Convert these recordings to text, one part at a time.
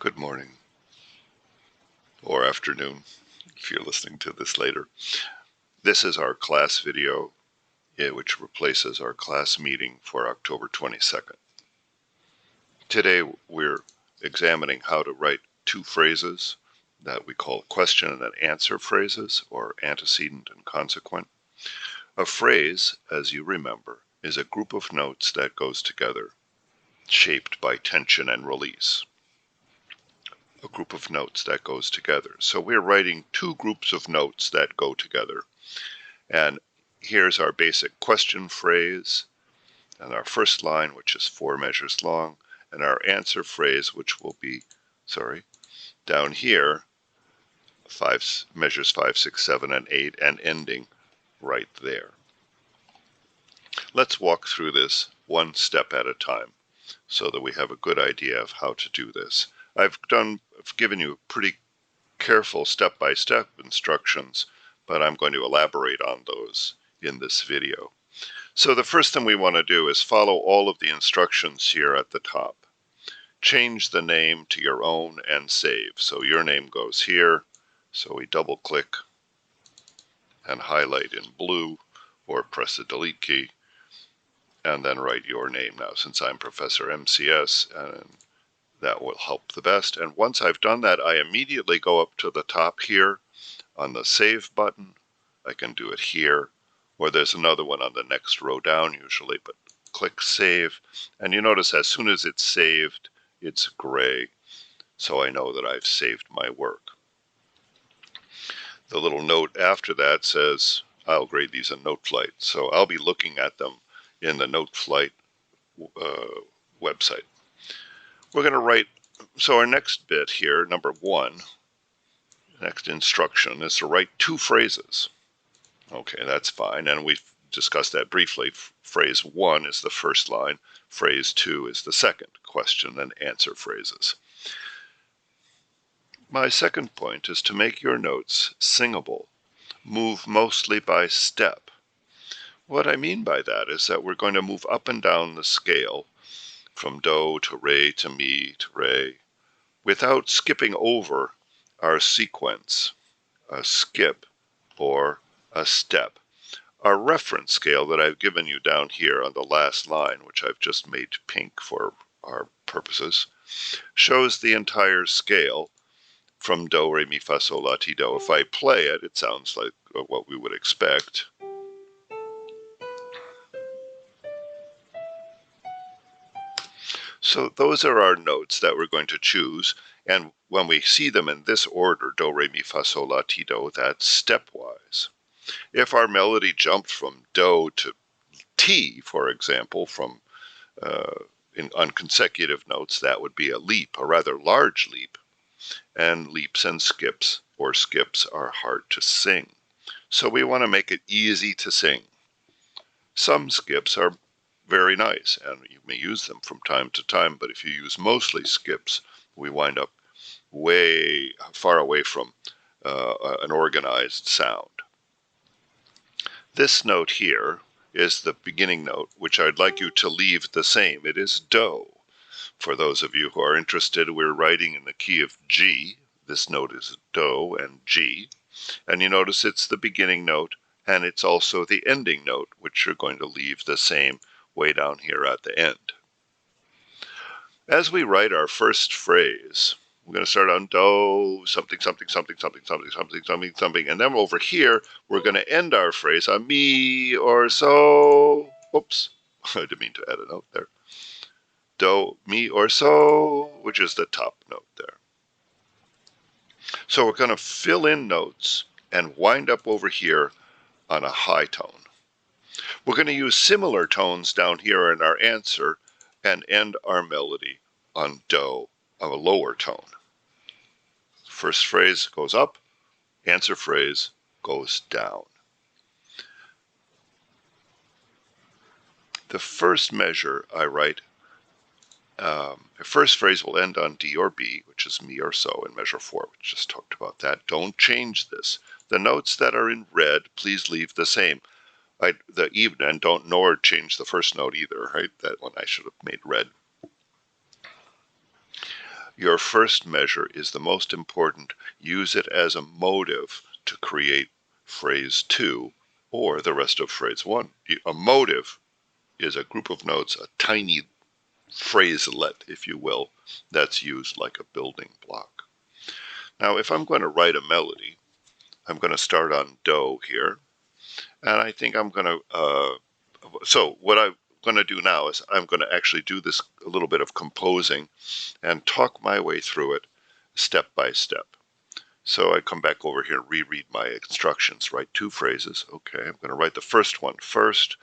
Good morning, or afternoon, if you're listening to this later. This is our class video, which replaces our class meeting for October 22nd. Today, we're examining how to write two phrases that we call question and answer phrases, or antecedent and consequent. A phrase, as you remember, is a group of notes that goes together, shaped by tension and release. A group of notes that goes together. So we're writing two groups of notes that go together. And here's our basic question phrase, and our first line, which is 4 measures long, and our answer phrase, which will be, down here, measures 5, 6, 7, and 8, and ending right there. Let's walk through this one step at a time so that we have a good idea of how to do this. I've given you pretty careful step-by-step instructions, but I'm going to elaborate on those in this video. So the first thing we want to do is follow all of the instructions here at the top. Change the name to your own and save. So your name goes here, so we double-click and highlight in blue, or press the delete key, and then write your name now, since I'm Professor MCS, and that will help the best. And once I've done that, I immediately go up to the top here on the Save button. I can do it here, or there's another one on the next row down usually, but click Save. And you notice as soon as it's saved, it's gray, so I know that I've saved my work. The little note after that says, I'll grade these in Noteflight, so I'll be looking at them in the Noteflight website. We're going to write, so our next bit here, number 1, next instruction is to write two phrases. Okay, that's fine, and we've discussed that briefly. Phrase 1 is the first line, phrase 2 is the second, question and answer phrases. My second point is to make your notes singable. Move mostly by step. What I mean by that is that we're going to move up and down the scale from do to re to mi to re, without skipping over our sequence, a skip or a step. Our reference scale that I've given you down here on the last line, which I've just made pink for our purposes, shows the entire scale from do, re, mi, fa, sol, la, ti, do. If I play it, it sounds like what we would expect. So those are our notes that we're going to choose, and when we see them in this order, do, re, mi, fa, sol, la, ti, do, that's stepwise. If our melody jumped from do to ti, for example, on consecutive notes, that would be a leap, a rather large leap, and leaps and skips, or skips, are hard to sing. So we want to make it easy to sing. Some skips are very nice, and you may use them from time to time, but if you use mostly skips, we wind up way far away from an organized sound. This note here is the beginning note, which I'd like you to leave the same. It is do. For those of you who are interested, we're writing in the key of G. This note is do and G, and you notice it's the beginning note, and it's also the ending note, which you're going to leave the same way down here at the end. As we write our first phrase, we're going to start on do, something, something, something, something, something, something, something, something, and then over here, we're going to end our phrase on mi or so. Oops, I didn't mean to add a note there. Do, mi, or so, which is the top note there. So we're going to fill in notes and wind up over here on a high tone. We're going to use similar tones down here in our answer and end our melody on do, of a lower tone. First phrase goes up, answer phrase goes down. The first measure I write, the first phrase will end on D or B, which is mi or so in measure 4. We just talked about that. Don't change this. The notes that are in red, please leave the same. And don't nor change the first note either, right? That one I should have made red. your first measure is the most important. Use it as a motive to create phrase 2 or the rest of phrase 1. A motive is a group of notes, a tiny phraselet, if you will, that's used like a building block. Now, if I'm going to write a melody, I'm going to start on Do here, and I think I'm going to, so what I'm going to do now is I'm going to actually do this a little bit of composing and talk my way through it step by step. So I come back over here and reread my instructions, write 2 phrases. Okay, I'm going to write the first one first,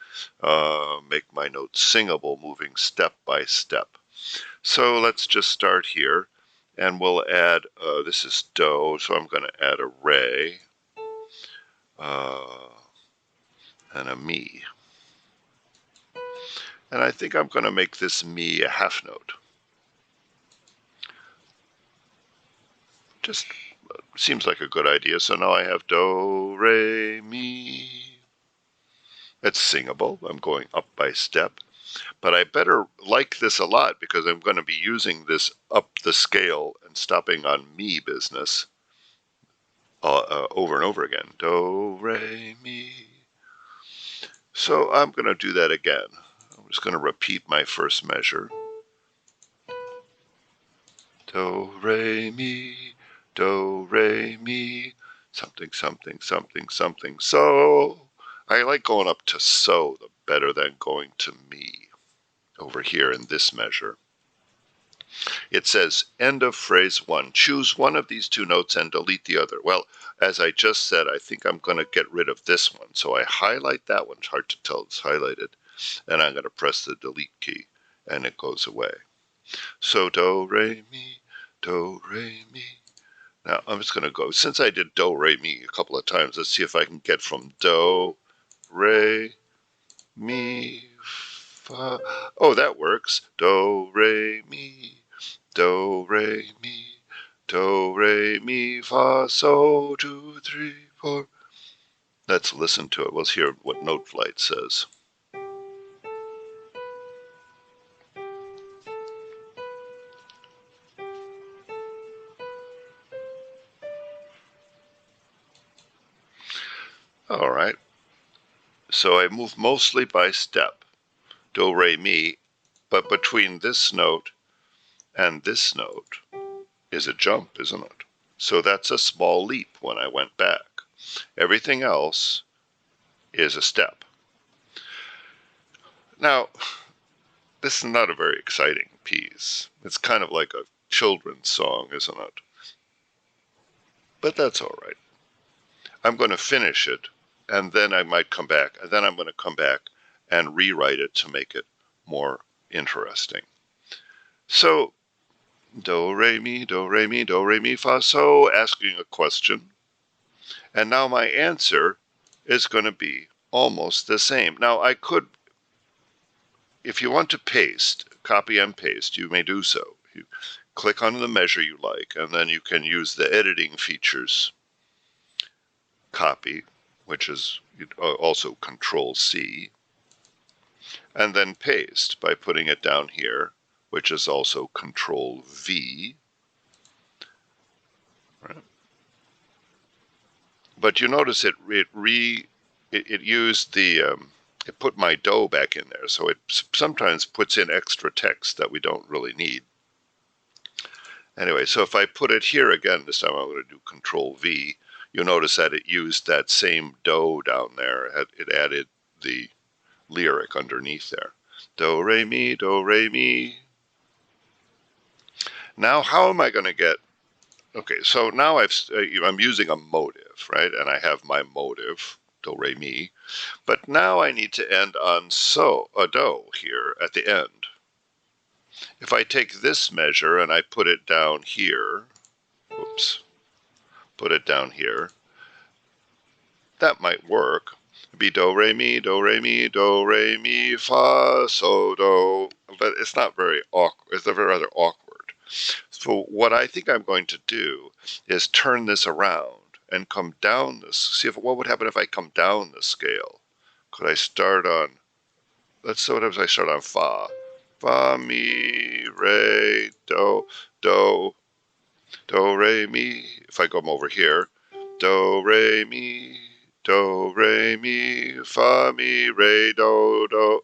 make my notes singable, moving step by step. So let's just start here, and we'll add, this is Do, so I'm going to add a Re and a Mi. And I think I'm going to make this Mi a half note. Just seems like a good idea. So now I have Do, Re, Mi. It's singable. I'm going up by step. But I better like this a lot because I'm going to be using this up the scale and stopping on Mi business over and over again. Do, Re, Mi. So I'm going to do that again. I'm just going to repeat my first measure. Do, Re, Mi. Do, Re, Mi. Something, something, something, something. So I like going up to So better than going to Mi over here in this measure. It says, end of phrase 1. Choose one of these 2 notes and delete the other. Well, as I just said, I think I'm going to get rid of this one. So I highlight that one. It's hard to tell it's highlighted. And I'm going to press the delete key, and it goes away. So Do, Re, Mi, Do, Re, Mi. Now I'm just going to go, since I did Do, Re, Mi a couple of times, let's see if I can get from Do, Re, Mi, Fa. Oh, that works. Do, Re, Mi. Do, Re, Mi, Do, Re, Mi, Fa, So, 2, 3, 4. Let's listen to it. Let's hear what Noteflight says. All right. So I move mostly by step. Do, Re, Mi. But between this note and this note is a jump, isn't it? So that's a small leap when I went back. Everything else is a step. Now, this is not a very exciting piece. It's kind of like a children's song, isn't it? But that's all right. I'm going to finish it, and then I might come back, and then I'm going to come back and rewrite it to make it more interesting. So, Do, Re, Mi, Do, Re, Mi, Do, Re, Mi, Fa, So, asking a question. And now my answer is going to be almost the same. Now I could, if you want to paste, copy and paste, you may do so. You click on the measure you like, and then you can use the editing features. Copy, which is also Control-C, and then paste by putting it down here, which is also Control-V. Right? But you notice it used the, it put my Do back in there, so it sometimes puts in extra text that we don't really need. Anyway, so if I put it here again, this time I'm going to do Control-V, you'll notice that it used that same Do down there. It added the lyric underneath there. Do, Re, Mi, Do, Re, Mi. Now how am I going to get, okay, so now I'm using a motive, right? And I have my motive, Do, Re, Mi. But now I need to end on Do here at the end. If I take this measure and I put it down here, oops, put it down here, that might work. It'd be Do, Re, Mi, Do, Re, Mi, Do, Re, Mi, Fa, So, Do. But it's not very awkward. It's rather awkward. So what I think I'm going to do is turn this around and come down this. See what would happen if I come down the scale. Could I start on, let's see what if I start on Fa. fa, mi, re, do, do, do, re, mi. If I come over here, do, re, mi, fa, mi, re, do, do,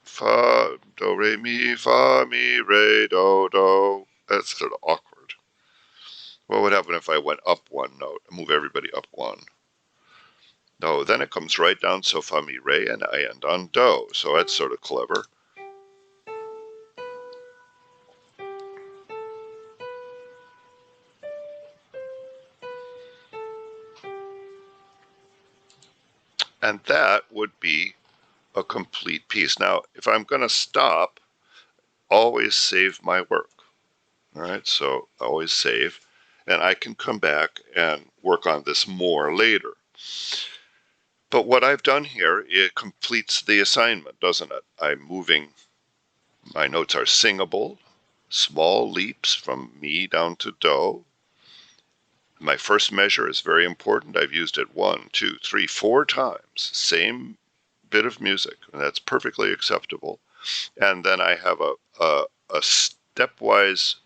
fa, do, re, mi, fa, mi, re, do, do. That's sort of awkward. What would happen if I went up one note? Move everybody up one. No, then it comes right down, so fa, mi, re, and I end on do. So that's sort of clever. And that would be a complete piece. Now, if I'm going to stop, always save my work. All right, so always save, and I can come back and work on this more later. But what I've done here, it completes the assignment, doesn't it? I'm moving, my notes are singable, small leaps from mi down to do. My first measure is very important. I've used it 1, 2, 3, 4 times. Same bit of music, and that's perfectly acceptable. And then I have a stepwise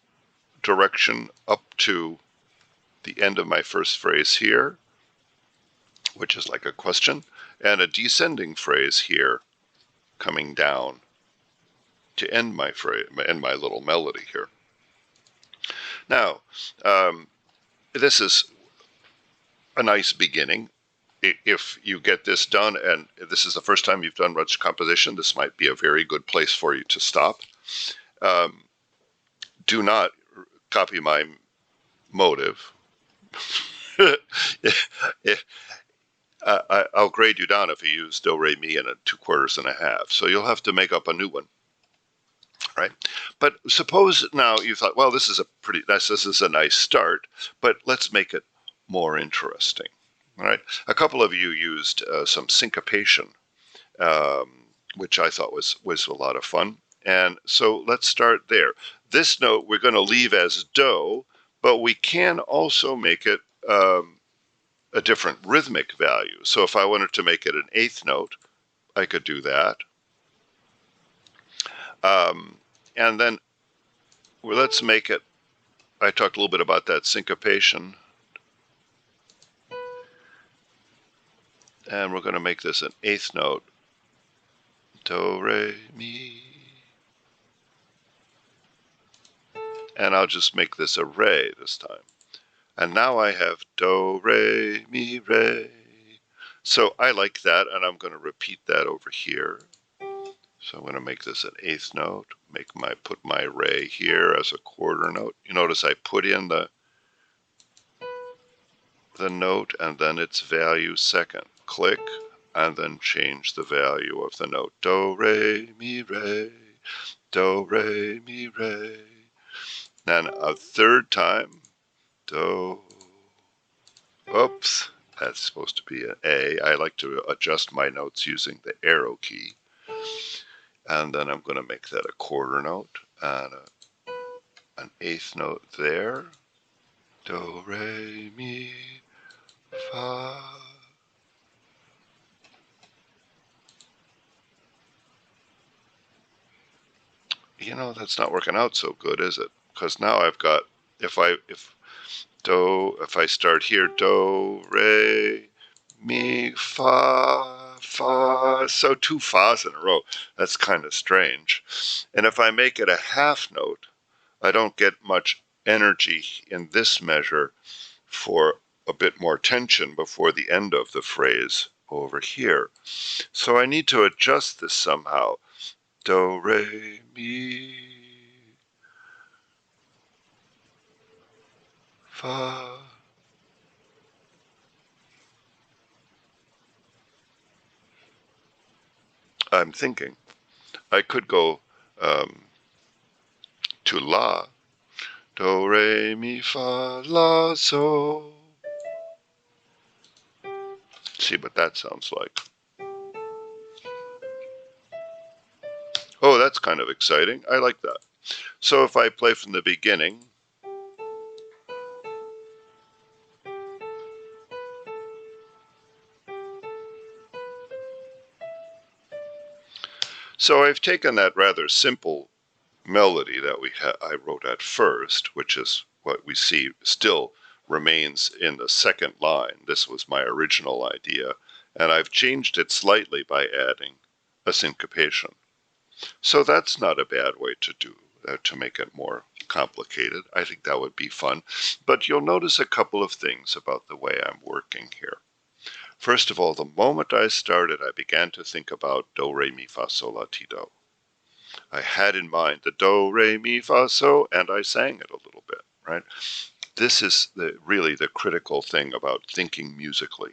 direction up to the end of my first phrase here, which is like a question, and a descending phrase here coming down to end my phrase, end my little melody here. Now, this is a nice beginning. If you get this done, and this is the first time you've done much composition, this might be a very good place for you to stop. Do not copy my motive. I'll grade you down if you use do, re, mi and a 2/4 and a half. So you'll have to make up a new one, right? But suppose now you thought, well, this is a nice start, but let's make it more interesting, all right? A couple of you used some syncopation, which I thought was a lot of fun. And so let's start there. This note we're going to leave as do, but we can also make it a different rhythmic value. So if I wanted to make it an eighth note, I could do that. And then let's make it, I talked a little bit about that syncopation. And we're going to make this an eighth note. Do, re, mi. And I'll just make this a re this time. And now I have do, re, mi, re. So I like that, and I'm going to repeat that over here. So I'm going to make this an eighth note, put my re here as a quarter note. You notice I put in the note and then its value second. Click, and then change the value of the note. Do, re, mi, re. Do, re, mi, re. Then a third time. Do. Oops, that's supposed to be an A. I like to adjust my notes using the arrow key. And then I'm going to make that a quarter note and an eighth note there. Do, re, mi, fa. You know, that's not working out so good, is it? Because now I've got, if I start here, do, re, mi, fa, fa, so 2 fas in a row. That's kind of strange. And if I make it a half note, I don't get much energy in this measure for a bit more tension before the end of the phrase over here. So I need to adjust this somehow. Do, re, mi, fa. I'm thinking I could go to la. Do, re, mi, fa, la, so. See what that sounds like. Oh, that's kind of exciting. I like that. So if I play from the beginning, so I've taken that rather simple melody that I wrote at first, which is what we see still remains in the second line. This was my original idea, and I've changed it slightly by adding a syncopation. So that's not a bad way to do to make it more complicated. I think that would be fun. But you'll notice a couple of things about the way I'm working here. First of all, the moment I started, I began to think about do, re, mi, fa, sol, la, ti, do. I had in mind the do, re, mi, fa, so, and I sang it a little bit, right? This is really the critical thing about thinking musically.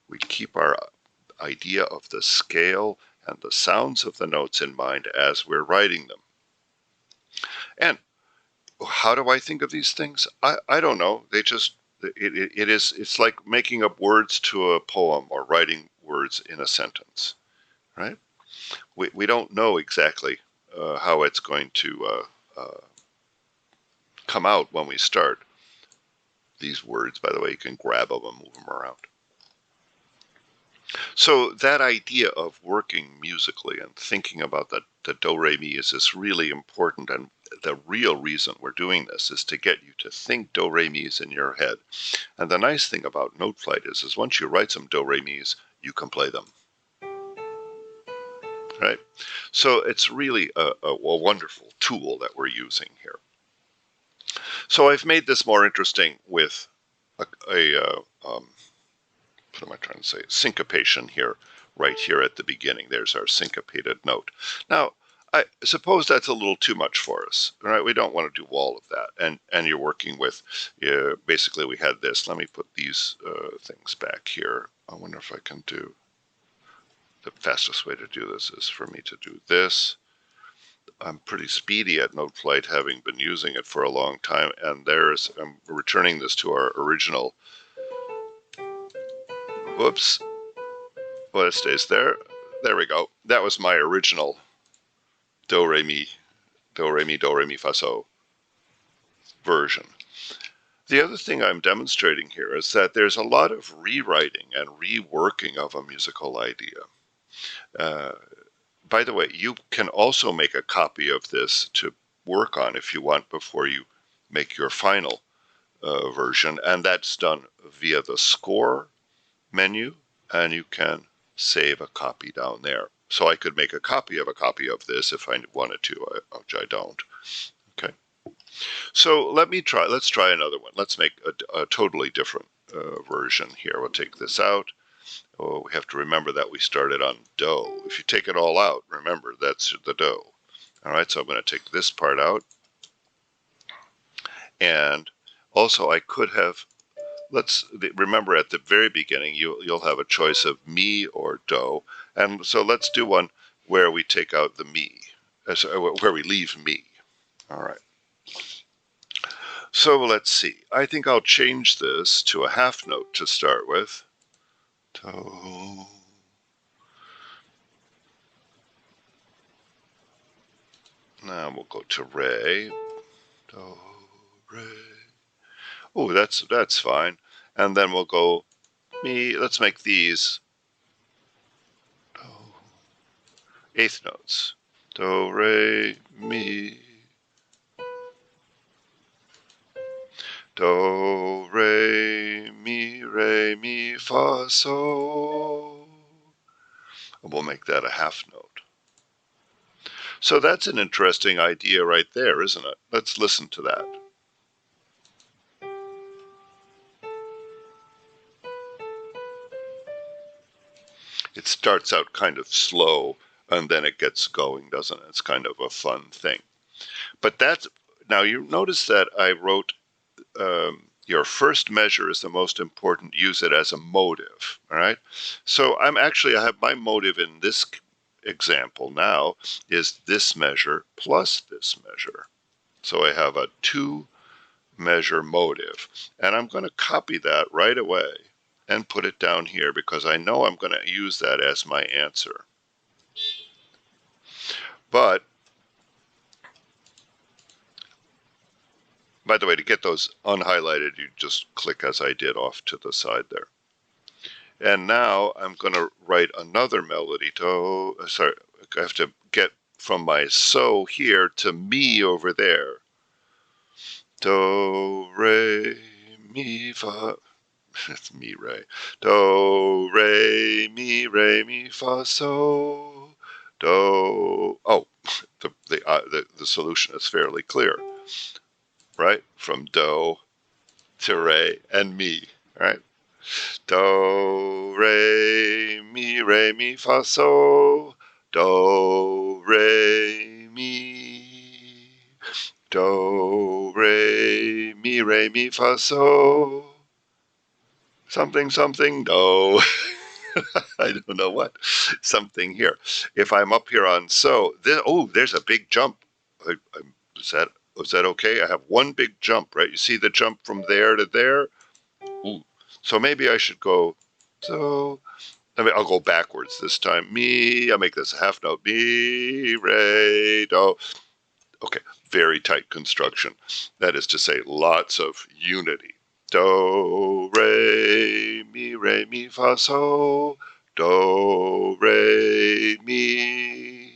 We keep our idea of the scale and the sounds of the notes in mind as we're writing them. And how do I think of these things? I don't know. They just, it's like making up words to a poem or writing words in a sentence, right? We don't know exactly how it's going to come out when we start. These words, by the way, you can grab them and move them around. So that idea of working musically and thinking about the do, re, mi is really important, and the real reason we're doing this is to get you to think do, re, mi's in your head. And the nice thing about Noteflight is once you write some do, re, mi's, you can play them. Right? So it's really a wonderful tool that we're using here. So I've made this more interesting with what am I trying to say? Syncopation here, right here at the beginning. There's our syncopated note. Now, I suppose that's a little too much for us, right? We don't want to do all of that. And you're working with, basically we had this. Let me put these things back here. I wonder if I can do, the fastest way to do this is for me to do this. I'm pretty speedy at Noteflight, having been using it for a long time, and I'm returning this to our original. Whoops. Well, it stays there. There we go. That was my original do, re, mi, do, re, mi, do, re, mi, fa, so version. The other thing I'm demonstrating here is that there's a lot of rewriting and reworking of a musical idea. By the way, you can also make a copy of this to work on if you want before you make your final version, and that's done via the score menu, and you can save a copy down there. So I could make a copy of this if I wanted to, which I don't. Okay. So let's try another one. Let's make a totally different version here. We'll take this out. Oh, we have to remember that we started on do. If you take it all out, remember that's the do. All right, so I'm going to take this part out. And also I could have, let's remember at the very beginning, you'll have a choice of mi or do. And so let's do one where we take out the mi, where we leave mi. All right. So let's see. I think I'll change this to a half note to start with. Do. Now we'll go to re. Do, re. Oh, that's fine. And then we'll go mi. Let's make these do, eighth notes. Do, re, mi. Do, re, mi, fa, so. And we'll make that a half note. So that's an interesting idea right there, isn't it? Let's listen to that. It starts out kind of slow, and then it gets going, doesn't it? It's kind of a fun thing. But now you notice that I wrote your first measure is the most important. Use it as a motive, all right? So I have my motive in this example now is this measure plus this measure. So I have a 2-measure motive, and I'm going to copy that right away and put it down here because I know I'm going to use that as my answer. But by the way, to get those unhighlighted, you just click as I did off to the side there. And now I'm going to write another melody. I have to get from my so here to me over there. Do, re, mi, fa. It's mi, re. Do, re, mi, fa, so. Do. Oh, the solution is fairly clear, right? From do to re and mi, right? Do, re, mi, fa, so. Do, re, mi. Do, re, mi, fa, so. Something, something, do. I don't know what. Something here. If I'm up here on so, there's a big jump. Is that okay? I have one big jump, right? You see the jump from there to there? Ooh. So maybe I should go so. I'll go backwards this time. Mi, I'll make this a half note. Mi, re, do. Okay, very tight construction. That is to say, lots of unity. Do, re, mi, fa, so. Do, re, mi.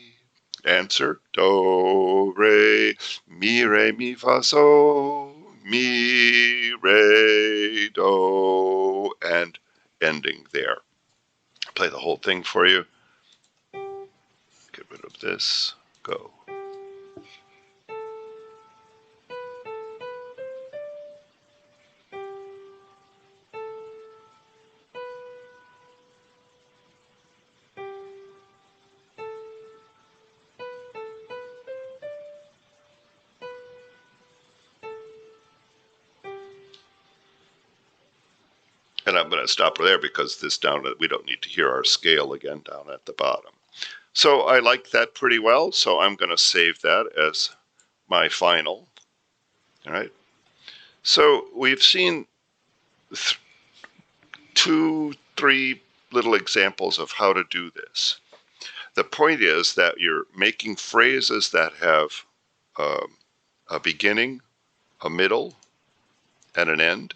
Answer. Do, re, mi, fa, so. Mi, re, do. And ending there. Play the whole thing for you. Get rid of this. Go. And I'm going to stop there because we don't need to hear our scale again down at the bottom. So I like that pretty well, so I'm going to save that as my final. All right. So we've seen 2, 3 little examples of how to do this. The point is that you're making phrases that have a beginning, a middle, and an end.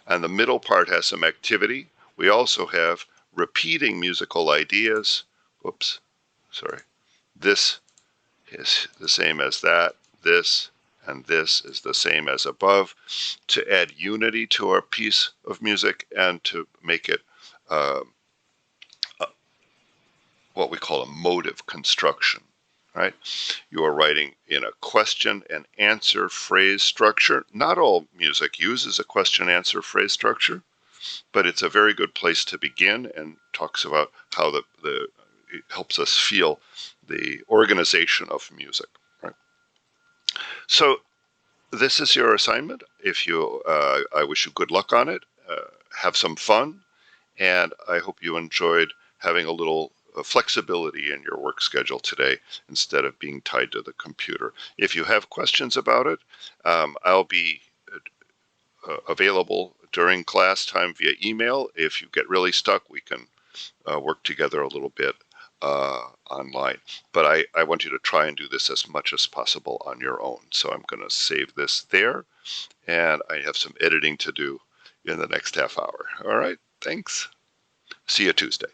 And the middle part has some activity. We also have repeating musical ideas. Whoops, sorry. This is the same as that. This and this is the same as above, to add unity to our piece of music and to make it what we call a motive construction, right? You are writing in a question and answer phrase structure. Not all music uses a question answer phrase structure, but it's a very good place to begin and talks about how it helps us feel the organization of music, right? So this is your assignment. I wish you good luck on it. Have some fun, and I hope you enjoyed having a little flexibility in your work schedule today instead of being tied to the computer. If you have questions about it, I'll be available during class time via email. If you get really stuck, we can work together a little bit online. But I want you to try and do this as much as possible on your own. So I'm going to save this there, and I have some editing to do in the next half hour. All right, thanks. See you Tuesday.